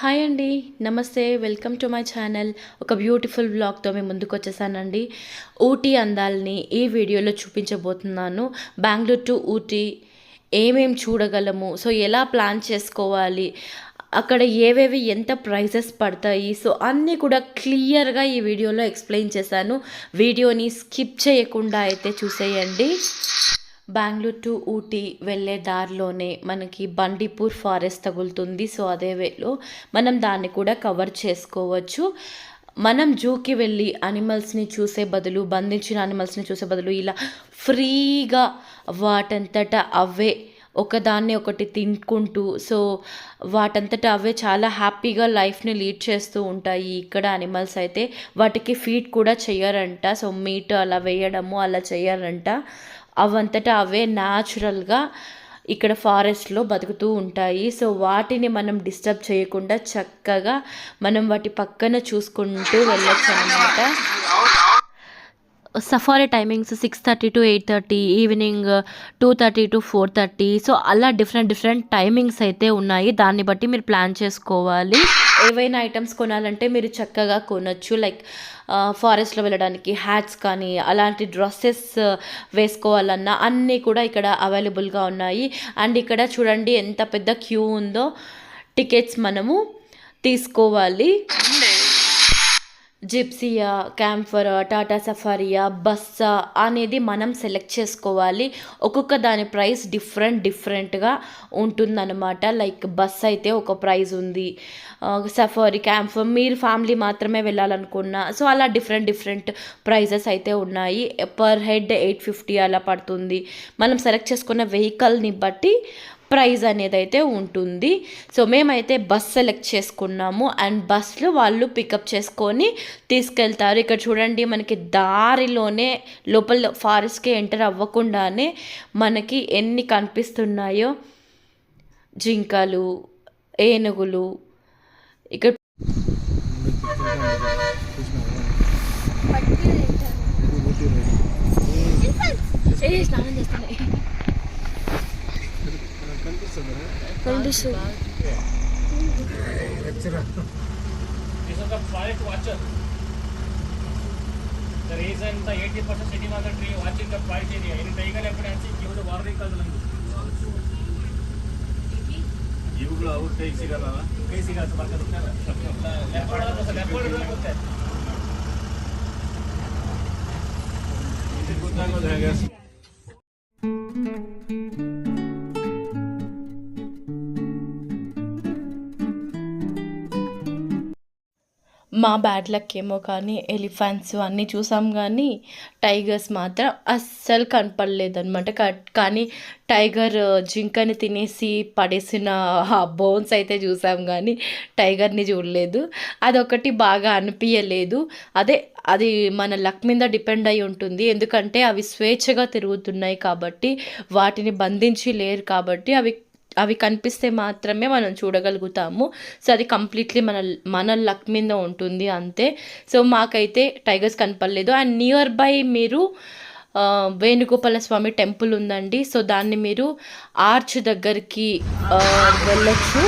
Hi అండి. నమస్తే. Welcome to my channel. ఒక బ్యూటిఫుల్ వ్లాగ్‌తో మీ ముందుకొచ్చేసానండి. ఊటీ అందాల్ని ఈ వీడియోలో చూపించబోతున్నాను. బెంగుళూరు టు ఊటీ ఏమేం చూడగలము, సో ఎలా ప్లాన్ చేసుకోవాలి, అక్కడ ఏవేవి ఎంత ప్రైజెస్ పడతాయి, సో అన్నీ కూడా క్లియర్‌గా ఈ వీడియోలో ఎక్స్‌ప్లెయిన్ చేశాను. వీడియోని స్కిప్ చేయకుండా అయితే చూసేయండి. బెంగుళూరు టు ఊటీ వెళ్ళే దారిలోనే మనకి బండిపూర్ ఫారెస్ట్ తగులుతుంది. సో అదే వేలో మనం దాన్ని కూడా కవర్ చేసుకోవచ్చు. మనం జూకి వెళ్ళి అనిమల్స్ని చూసే బదులు, బంధించిన అనిమల్స్ని చూసే బదులు ఇలా ఫ్రీగా వాటంతట అవే ఒకదాన్ని ఒకటి తినుకుంటూ, సో వాటంతట అవే చాలా హ్యాపీగా లైఫ్ని లీడ్ చేస్తూ ఉంటాయి. ఇక్కడ అనిమల్స్ అయితే వాటికి ఫీడ్ కూడా చెయ్యరంట. సో మీట్ అలా వేయడము అలా చెయ్యరంట. అవంతటా అవే న్యాచురల్గా ఇక్కడ ఫారెస్ట్లో బతుకుతూ ఉంటాయి. సో వాటిని మనం డిస్టర్బ్ చేయకుండా చక్కగా మనం వాటి పక్కన చూసుకుంటూ వెళ్ళొచ్చు అన్నమాట. Safari timings 6:30 to 8:30, evening 2:30 to 4:30. So అలా డిఫరెంట్ టైమింగ్స్ అయితే ఉన్నాయి. దాన్ని బట్టి మీరు ప్లాన్ చేసుకోవాలి. ఏవైనా ఐటమ్స్ కొనాలంటే మీరు చక్కగా కొనొచ్చు. లైక్ ఫారెస్ట్లో వెళ్ళడానికి హ్యాట్స్ కానీ, అలాంటి డ్రెస్సెస్ వేసుకోవాలన్నా అన్నీ కూడా ఇక్కడ అవైలబుల్గా ఉన్నాయి. అండ్ ఇక్కడ చూడండి ఎంత పెద్ద క్యూ ఉందో. టికెట్స్ మనము తీసుకోవాలి. జిప్సీయా, క్యాంఫర్, టాటా సఫారియా, బస్సా అనేది మనం సెలెక్ట్ చేసుకోవాలి. ఒక్కొక్క దాని ప్రైస్ డిఫరెంట్గా ఉంటుందన్నమాట. లైక్ బస్ అయితే ఒక ప్రైస్ ఉంది, సఫారీ, క్యాంఫర్ మీరు ఫ్యామిలీ మాత్రమే వెళ్ళాలనుకున్నా సో అలా డిఫరెంట్ ప్రైజెస్ అయితే ఉన్నాయి. పర్ హెడ్ 850 అలా పడుతుంది. మనం సెలెక్ట్ చేసుకున్న వెహికల్ని బట్టి ప్రైజ్ అనేది అయితే ఉంటుంది. సో మేమైతే బస్ సెలెక్ట్ చేసుకున్నాము అండ్ బస్లో వాళ్ళు పికప్ చేసుకొని తీసుకెళ్తారు. ఇక్కడ చూడండి మనకి దారిలోనే లోపల ఫారెస్ట్కి ఎంటర్ అవ్వకుండానే మనకి ఎన్ని కనిపిస్తున్నాయో జింకలు, ఏనుగులు. ఇక్కడ స్నానం చేస్తున్నాయి. This is the forest watcher. The reason the 80% sitting on the tree watching the forest area. In tiger evidence, give the warning call. You will out take cigar. Kay cigar to market होता है. Leopard होता है. इसे कुत्ता को जाएगा. మా bad luck ఏమో కానీ ఎలిఫెంట్స్ అన్నీ చూసాం, కానీ టైగర్స్ మాత్రం అస్సలు కనపడలేదన్నమాట. కానీ టైగర్ జింకని తినేసి పడేసిన బోన్స్ అయితే చూసాం, కానీ టైగర్ని చూడలేదు. అదొకటి బాగా అనిపించలేదు. అది మన లక్ మీద డిపెండ్ అయి ఉంటుంది. ఎందుకంటే అవి స్వేచ్ఛగా తిరుగుతున్నాయి కాబట్టి, వాటిని బంధించి లేరు కాబట్టి అవి కనిపిస్తే మాత్రమే మనం చూడగలుగుతాము. సో అది కంప్లీట్లీ మన లక్ మీద ఉంటుంది అంతే. సో మాకైతే టైగర్స్ కనపడలేదు. అండ్ నియర్ బై మీరు వేణుగోపాల స్వామి టెంపుల్ ఉందండి. సో దాన్ని మీరు ఆర్చ్ దగ్గరికి వెళ్ళొచ్చు,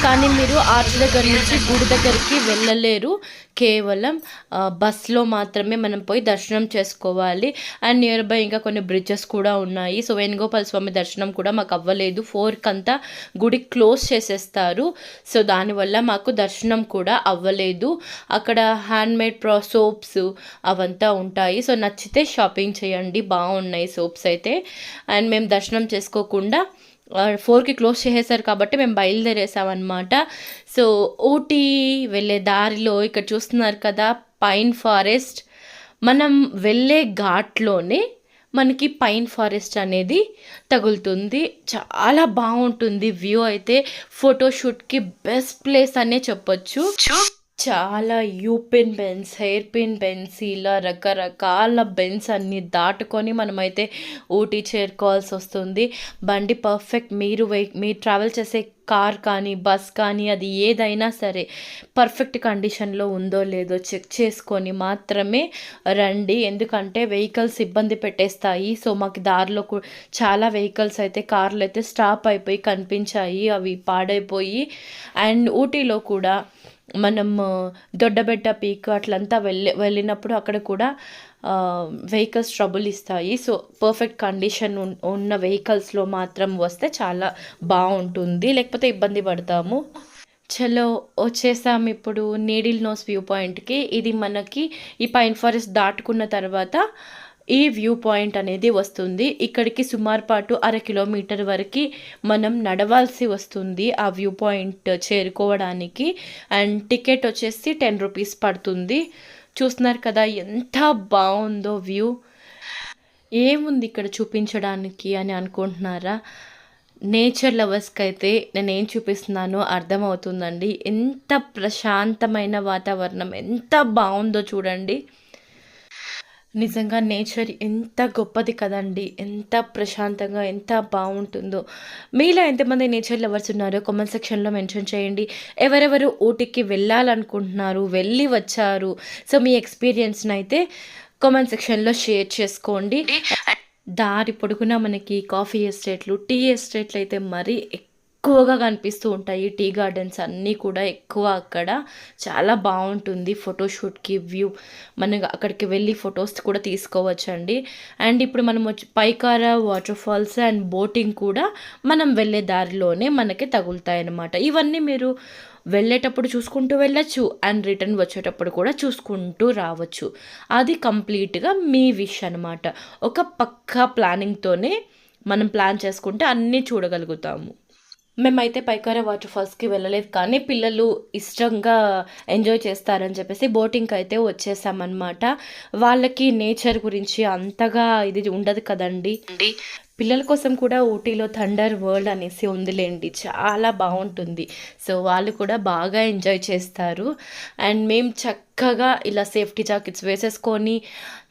కానీ మీరు ఆర్చ్ దగ్గర నుంచి గుడి దగ్గరికి వెళ్ళలేరు. కేవలం బస్లో మాత్రమే మనం పోయి దర్శనం చేసుకోవాలి. అండ్ నియర్ బై ఇంకా కొన్ని బ్రిడ్జెస్ కూడా ఉన్నాయి. సో వేణుగోపాల స్వామి దర్శనం కూడా మాకు అవ్వలేదు. 4కి అంతా గుడి క్లోజ్ చేసేస్తారు. సో దానివల్ల మాకు దర్శనం కూడా అవ్వలేదు. అక్కడ హ్యాండ్మేడ్ సోప్స్ అవంతా ఉంటాయి. సో నచ్చితే షాపింగ్ చేయండి, బాగున్నాయి సోప్స్ అయితే. అండ్ మేము దర్శనం చేసుకోకుండా 4కి క్లోజ్ చేసేసారు కాబట్టి మేము బయలుదేరేసామన్నమాట. సో ఊటీ వెళ్ళే దారిలో ఇక్కడ చూస్తున్నారు కదా పైన్ ఫారెస్ట్. మనం వెళ్ళే ఘాట్లోనే మనకి పైన్ ఫారెస్ట్ అనేది తగులుతుంది. చాలా బాగుంటుంది వ్యూ అయితే. ఫోటోషూట్కి బెస్ట్ ప్లేస్ అనే చెప్పొచ్చు. చాలా యూపిన్ బెన్స్, హెయిర్ పిన్ బెన్స్ ఇలా రకరకాల బెన్స్ అన్నీ దాటుకొని మనమైతే ఊటీ చేరుకోవాల్సొస్తుంది. బండి పర్ఫెక్ట్ మీరు ట్రావెల్ చేసే కార్ కానీ, బస్ కానీ అది ఏదైనా సరే పర్ఫెక్ట్ కండిషన్‌లో ఉందో లేదో చెక్ చేసుకొని మాత్రమే రండి. ఎందుకంటే వెహికల్స్ ఇబ్బంది పెట్టేస్తాయి. సో, మాకు దారిలో చాలా వెహికల్స్ అయితే కార్‌లయితే స్టాప్ అయిపోయి కనిపించాయి. అవి పాడైపోయి అండ్ ఊటీలో కూడా మనము దొడ్డబెట్ట పీక్ అట్లంతా వెళ్ళినప్పుడు అక్కడ కూడా వెహికల్స్ ట్రబుల్ ఇస్తాయి. సో, పర్ఫెక్ట్ కండిషన్ ఉన్న వెహికల్స్‌లో మాత్రం వస్తే చాలా బావుంటుంది. లేకపోతే ఇబ్బంది పడతాము. చలో వచ్చేసాం ఇప్పుడు నీడిల్ నోస్ వ్యూ పాయింట్‌కి. ఇది మనకి ఈ పైన్ ఫారెస్ట్ దాటుకున్న తర్వాత ఈ వ్యూ పాయింట్ అనేది వస్తుంది. ఇక్కడికి సుమారుపాటు కిలోమీటర్ వరకి మనం నడవాల్సి వస్తుంది ఆ వ్యూ పాయింట్ చేరుకోవడానికి. అండ్ టికెట్ వచ్చేసి ₹10 పడుతుంది. చూస్తున్నారు కదా ఎంత బావుందో వ్యూ. ఏముంది ఇక్కడ చూపించడానికి అని అనుకుంటున్నారా? నేచర్ లవర్స్‌కైతే నేనేం చూపిస్తున్నానో అర్థమవుతుందండి. ఎంత ప్రశాంతమైన వాతావరణం, ఎంత బావుందో చూడండి. నిజంగా నేచర్ ఎంత గొప్పది కదండీ! ఎంత ప్రశాంతంగా, ఎంత బావుంటుందో. మీలో ఎంతమంది నేచర్ లవర్స్ ఉన్నారో కామెంట్ సెక్షన్‌లో మెన్షన్ చేయండి. ఎవరెవరు ఊటీకి వెళ్ళాలనుకుంటున్నారు, వెళ్ళి వచ్చారు. సో, మీ ఎక్స్‌పీరియన్స్‌నైతే కామెంట్ సెక్షన్‌లో షేర్ చేసుకోండి. దారి పొడుగునా మనకి కాఫీ ఎస్టేట్లు, టీ ఎస్టేట్లు అయితే మరీ ఎక్కువగా కనిపిస్తూ ఉంటాయి. టీ గార్డెన్స్ అన్నీ కూడా ఎక్కువ అక్కడ. చాలా బావుంటుంది ఫోటోషూట్‌కి వ్యూ. మనం అక్కడికి వెళ్ళి ఫొటోస్ కూడా తీసుకోవచ్చండి. అండ్ ఇప్పుడు మనం పైకార వాటర్ ఫాల్స్ అండ్ బోటింగ్ కూడా మనం వెళ్ళే దారిలోనే మనకి తగులుతాయన్నమాట. ఇవన్నీ మీరు వెళ్ళేటప్పుడు చూసుకుంటూ వెళ్ళొచ్చు. అండ్ రిటర్న్ వచ్చేటప్పుడు కూడా చూసుకుంటూ రావచ్చు. అది కంప్లీట్‌గా మీ విష్ అనమాట. ఒక పక్కా ప్లానింగ్‌తోనే మనం ప్లాన్ చేసుకుంటే అన్నీ చూడగలుగుతాము. మేమైతే పైకార వాటర్ ఫాల్స్‌కి వెళ్ళలేదు కానీ పిల్లలు ఇష్టంగా ఎంజాయ్ చేస్తారని చెప్పేసి బోటింగ్‌కైతే వచ్చేసామనమాట. వాళ్ళకి నేచర్ గురించి అంతగా ఇది ఉండదు కదండీ! పిల్లల కోసం కూడా ఊటీలో థండర్ వరల్డ్ అనేసి ఉందిలేండి. చాలా బావుంటుంది. సో, వాళ్ళు కూడా బాగా ఎంజాయ్ చేస్తారు. అండ్ మేము చక్కగా ఇలా సేఫ్టీ జాకెట్స్ వేసేసుకొని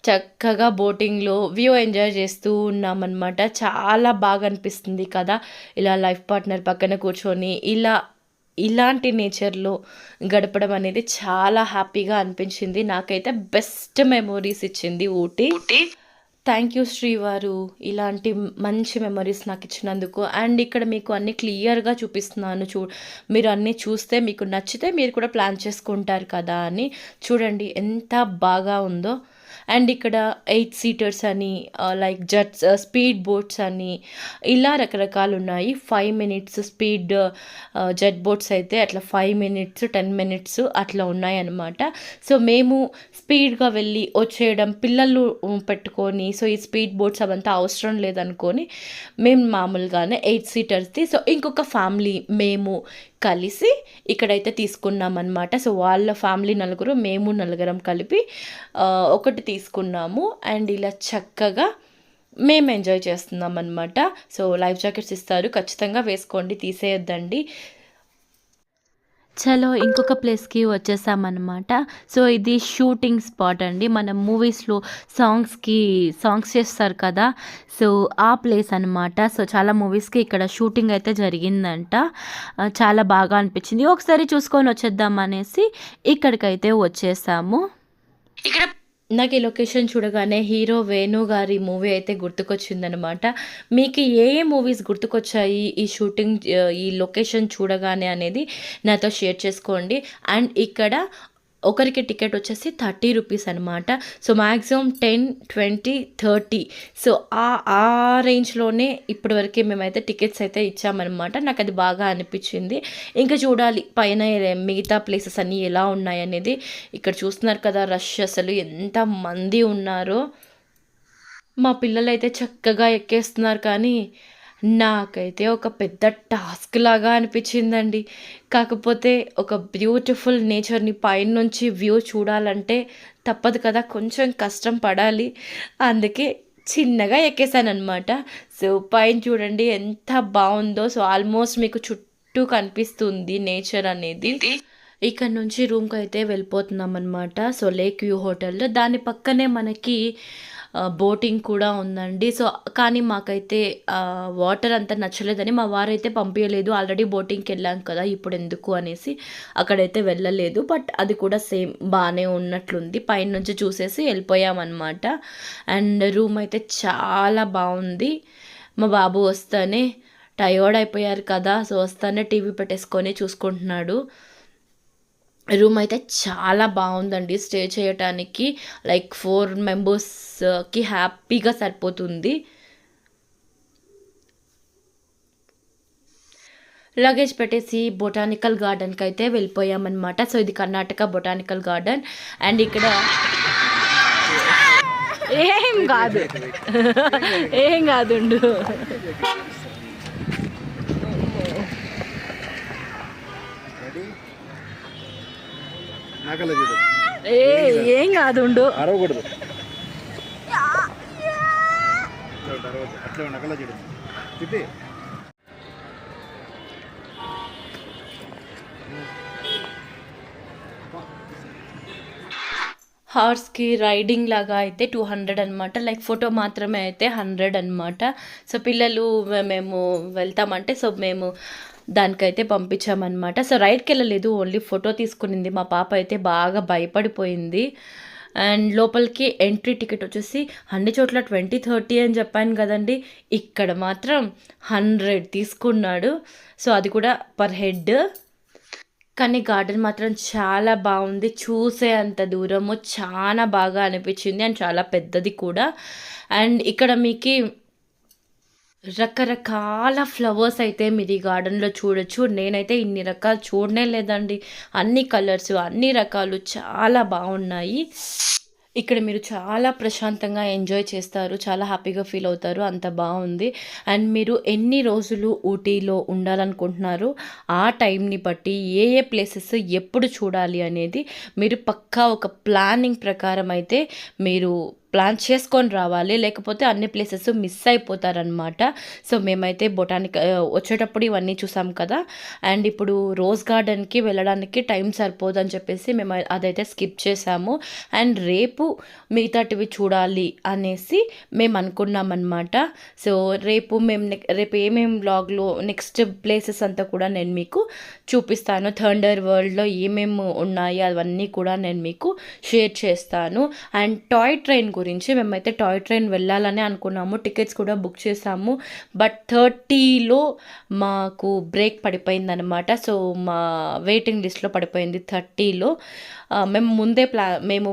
చక్కగా బోటింగ్‌లో వ్యూ ఎంజాయ్ చేస్తూ ఉన్నామనమాట. చాలా బాగా అనిపిస్తుంది కదా! ఇలా లైఫ్ పార్ట్నర్ పక్కన కూర్చొని ఇలాంటి నేచర్‌లో గడపడం అనేది చాలా హ్యాపీగా అనిపించింది. నాకైతే బెస్ట్ మెమోరీస్ ఇచ్చింది ఊటీ. థ్యాంక్ యూ శ్రీవారు. ఇలాంటి మంచి మెమరీస్ నాకిచ్చినందుకు. అండ్ ఇక్కడ మీకు అన్నీ క్లియర్‌గా చూపిస్తున్నాను. మీరు అన్నీ చూస్తే మీకు నచ్చితే మీరు కూడా ప్లాన్ చేసుకుంటారు కదా అని. చూడండి ఎంత బాగా ఉందో. అండ్ ఇక్కడ 8 సీటర్స్ అని లైక్ స్పీడ్ బోట్స్ అని ఇలా రకరకాలున్నాయి. 5 మినిట్స్ స్పీడ్ జెట్ బోట్స్ అయితే అట్లా 5 మినిట్స్, 10 మినిట్స్ అట్లా ఉన్నాయన్నమాట. సో, మేము స్పీడ్‌గా వెళ్ళి వచ్చేయడం పిల్లలు పెట్టుకొని సో, ఈ స్పీడ్ బోట్స్ అవంతా అవసరం లేదనుకోని మేము మామూలుగానే 8 సీటర్స్‌ది సో, ఇంకొక ఫ్యామిలీ మేము కలిసి ఇక్కడైతే తీసుకున్నామన్నమాట. సో, వాళ్ళ ఫ్యామిలీ నలుగురు, మేము నలుగురం కలిపి ఒకటి తీసుకున్నాము. అండ్ ఇలా చక్కగా మేము ఎంజాయ్ చేస్తున్నామన్నమాట. సో, లైఫ్ జాకెట్స్ ఇస్తారు. ఖచ్చితంగా వేసుకోండి, తీసేయొద్దండి. చలో ఇంకొక ప్లేస్‌కి వచ్చేసామనమాట. సో, ఇది షూటింగ్ స్పాట్ అండి. మనం మూవీస్‌లో సాంగ్స్ చేస్తారు కదా! సో, ఆ ప్లేస్ అనమాట. సో, చాలా మూవీస్‌కి ఇక్కడ షూటింగ్ అయితే జరిగిందంట. చాలా బాగా అనిపించింది. ఒకసారి చూసుకొని వచ్చేద్దాం అనేసి ఇక్కడికైతే వచ్చేసాము. ఇక్కడ నాకు ఈ లొకేషన్ చూడగానే హీరో వేణు గారి మూవీ అయితే గుర్తుకొచ్చిందనమాట. మీకు ఏ ఏ మూవీస్ గుర్తుకొచ్చాయి ఈ లొకేషన్ చూడగానే అనేది నాతో షేర్ చేసుకోండి. అండ్ ఇక్కడ ఒకరికి టికెట్ వచ్చేసి ₹30 అనమాట. సో, మ్యాక్సిమం 10, 20, 30 సో, ఆ రేంజ్‌లోనే ఇప్పటివరకే మేమైతే టికెట్స్ అయితే ఇచ్చామనమాట. నాకది బాగా అనిపించింది. ఇంకా చూడాలి పైన మిగతా ప్లేసెస్ అన్నీ ఎలా ఉన్నాయనేది. ఇక్కడ చూస్తున్నారు కదా రష్ అసలు ఎంత మంది ఉన్నారో. మా పిల్లలైతే చక్కగా ఎక్కేస్తున్నారు కానీ నాకైతే ఒక పెద్ద టాస్క్ లాగా అనిపించిందండి. కాకపోతే ఒక బ్యూటిఫుల్ నేచర్‌ని పైనుంచి వ్యూ చూడాలంటే తప్పదు కదా! కొంచెం కష్టం పడాలి. అందుకే చిన్నగా ఎక్కేసాననమాట. సో, పైన చూడండి ఎంత బావుందో. సో, ఆల్మోస్ట్ మీకు చుట్టూ కనిపిస్తుంది నేచర్ అనేది. ఇక్కడ నుంచి రూమ్‌కైతే వెళ్ళిపోతున్నామనమాట. So, lake view hotel. దాని పక్కనే మనకి బోటింగ్ కూడా ఉందండి. సో, కానీ మాకైతే వాటర్ అంత నచ్చలేదని మా వారైతే పంపియలేదు. ఆల్రెడీ బోటింగ్‌కెళ్ళాం కదా! ఇప్పుడెందుకు అనేసి అక్కడైతే వెళ్ళలేదు. బట్ అది కూడా సేమ్ బానే ఉన్నట్లుంది. పైనుంచి చూసేసి వెళ్ళిపోయామనమాట. అండ్ రూమ్ అయితే చాలా బావుంది. మా బాబు వస్తానే టయర్డ్ అయిపోయారు కదా! సో, వస్తానే టీవీ పెట్టేసుకొని చూసుకుంటున్నాడు. రూమ్ అయితే చాలా బావుందండి స్టే చేయటానికి. లైక్ 4 మెంబర్స్‌కి హ్యాపీగా సరిపోతుంది. లగేజ్ పెట్టేసి బొటానికల్ గార్డెన్‌కైతే వెళ్ళిపోయామనమాట. సో, ఇది కర్ణాటక బొటానికల్ గార్డెన్. అండ్ ఇక్కడ ఏం గాదు. ఏం గాదుండు. ఏం కాదుండు అరవకూడదు అట్లా నకల చూడు తిప్పి హార్స్‌కి రైడింగ్ లాగా అయితే 200 అనమాట. లైక్ ఫోటో మాత్రమే అయితే 100 అనమాట. సో, పిల్లలు మేము వెళ్తామంటే సో, మేము దానికైతే పంపించామన్నమాట. సో, రైడ్‌కెళ్ళలేదు. ఓన్లీ ఫోటో తీసుకునింది. మా పాప అయితే బాగా భయపడిపోయింది. అండ్ లోపలికి ఎంట్రీ టికెట్ వచ్చేసి అన్ని చోట్ల 20, 30 అని చెప్పాను కదండీ! ఇక్కడ మాత్రం 100 తీసుకున్నాడు. సో, అది కూడా పర్ హెడ్. కానీ గార్డెన్ మాత్రం చాలా బాగుంది. చూసే అంత దూరము చాలా బాగా అనిపించింది. అండ్ చాలా పెద్దది కూడా. అండ్ ఇక్కడ మీకి రకరకాల ఫ్లవర్స్ అయితే మీరు ఈ గార్డెన్‌లో చూడొచ్చు. నేనైతే ఇన్ని రకాలు చూడనే లేదండి. అన్ని కలర్స్, అన్ని రకాలు చాలా బాగున్నాయి. ఇక్కడ మీరు చాలా ప్రశాంతంగా ఎంజాయ్ చేస్తారు. చాలా హ్యాపీగా ఫీల్ అవుతారు. అంత బాగుంది. అండ్ మీరు ఎన్ని రోజులు ఊటీలో ఉండాలనుకుంటున్నారు, ఆ టైంని బట్టి ఏ ఏ ప్లేసెస్ ఎప్పుడు చూడాలి అనేది మీరు పక్కా ఒక ప్లానింగ్ ప్రకారం అయితే మీరు ప్లాన్ చేసుకొని రావాలి. లేకపోతే అన్ని ప్లేసెస్ మిస్ అయిపోతారనమాట. సో, మేమైతే వచ్చేటప్పుడు ఇవన్నీ చూసాం కదా! అండ్ ఇప్పుడు రోజ్ గార్డెన్‌కి వెళ్ళడానికి టైం సరిపోదని చెప్పేసి మేము అదైతే స్కిప్ చేసాము. అండ్ రేపు మిగతాటివి చూడాలి అనేసి మేము అనుకున్నామన్నమాట. సో, రేపు ఏమేమి వ్లాగ్‌లో నెక్స్ట్ ప్లేసెస్ అంతా కూడా నేను మీకు చూపిస్తాను. థండర్ వరల్డ్‌లో ఏమేమి ఉన్నాయో అవన్నీ కూడా నేను మీకు షేర్ చేస్తాను. అండ్ టాయ్ ట్రైన్ గురించి మేమైతే టాయ్ ట్రైన్ వెళ్ళాలని అనుకున్నాము. టికెట్స్ కూడా బుక్ చేసాము. బట్ 30లో మాకు బ్రేక్ పడిపోయిందనమాట. సో, మా వెయిటింగ్ లిస్ట్లో పడిపోయింది 30లో. మేము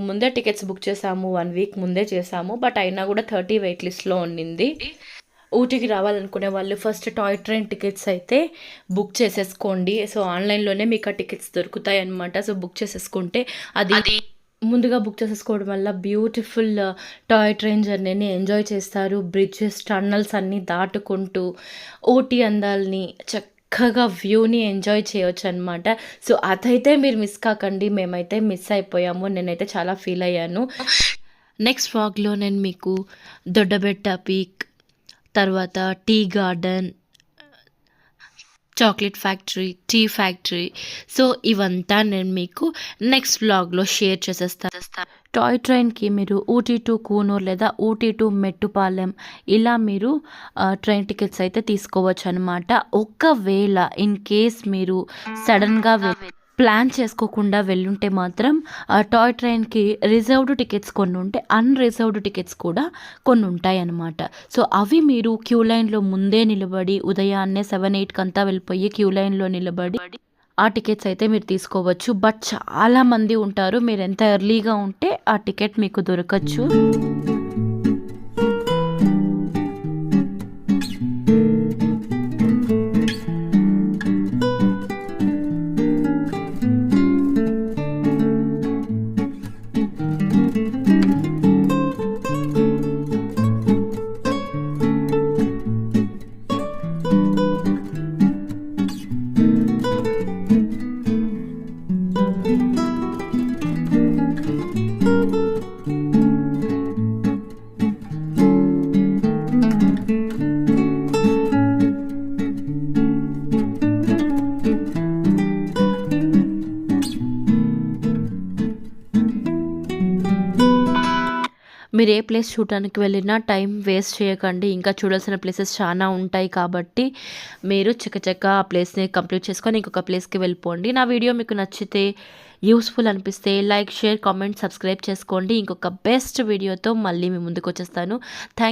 ముందే టికెట్స్ బుక్ చేసాము. 1 వీక్ ముందే చేసాము. బట్ అయినా కూడా 30 వెయిట్ లిస్ట్లో ఉండింది. ఊటీకి రావాలనుకునే వాళ్ళు ఫస్ట్ టాయ్ ట్రైన్ టికెట్స్ అయితే బుక్ చేసేసుకోండి. సో, ఆన్లైన్‌లోనే మీకు ఆ టికెట్స్ దొరుకుతాయి అన్నమాట. సో, బుక్ చేసేసుకుంటే అది ముందుగా బుక్ చేసేసుకోవడం వల్ల బ్యూటిఫుల్ టాయ్ ట్రైన్ జర్నీని ఎంజాయ్ చేస్తారు. బ్రిడ్జెస్, టన్నల్స్ అన్నీ దాటుకుంటూ ఊటీ అందాల్ని చక్కగా వ్యూని ఎంజాయ్ చేయొచ్చు అనమాట. సో, అదైతే మీరు మిస్ కాకండి. మేమైతే మిస్ అయిపోయాము. నేనైతే చాలా ఫీల్ అయ్యాను. నెక్స్ట్ వ్లాగ్‌లో నేను మీకు దొడ్డబెట్ట పీక్, తర్వాత tea garden, chocolate factory, tea factory, so ఇవంతా నేను మీకు నెక్స్ట్ వ్లాగ్‌లో షేర్ చేసేస్తాను. టాయ్ ట్రైన్‌కి మీరు ఊటీ టు కూనూర్ లేదా ఊటీ టు మెట్టుపాలెం ఇలా మీరు ట్రైన్ టికెట్స్ అయితే తీసుకోవచ్చు అనమాట. ఒకవేళ ఇన్ కేస్ మీరు సడన్‌గా ప్లాన్ చేసుకోకుండా వెళ్ళుంటే మాత్రం టాయ్ ట్రైన్‌కి రిజర్వ్డ్ టికెట్స్ కొన్ని ఉంటే, అన్‌రిజర్వ్డ్ టికెట్స్ కూడా కొన్ని ఉంటాయన్నమాట. సో, అవి మీరు క్యూ లైన్‌లో ముందే నిలబడి ఉదయాన్నే 7, 8కంతా వెళ్ళిపోయి క్యూ లైన్‌లో నిలబడి ఆ టికెట్స్ అయితే మీరు తీసుకోవచ్చు. బట్ చాలామంది ఉంటారు. మీరు ఎంత ఎర్లీగా ఉంటే ఆ టికెట్ మీకు దొరకచ్చు. మీరు ఏ ప్లేస్ చూడటానికి వెళ్ళినా టైం వేస్ట్ చేయకండి. ఇంకా చూడాల్సిన ప్లేసెస్ చాలా ఉంటాయి కాబట్టి మీరు చకచకా ఆ ప్లేస్ని కంప్లీట్ చేసుకొని ఇంకొక ప్లేస్కి వెళ్ళిపోండి. నా వీడియో మీకు నచ్చితే యూస్ఫుల్ అనిపిస్తే లైక్, షేర్, కామెంట్, సబ్స్క్రైబ్ చేసుకోండి. ఇంకొక బెస్ట్ వీడియోతో మళ్ళీ మీ ముందుకు వచ్చేస్తాను. థ్యాంక్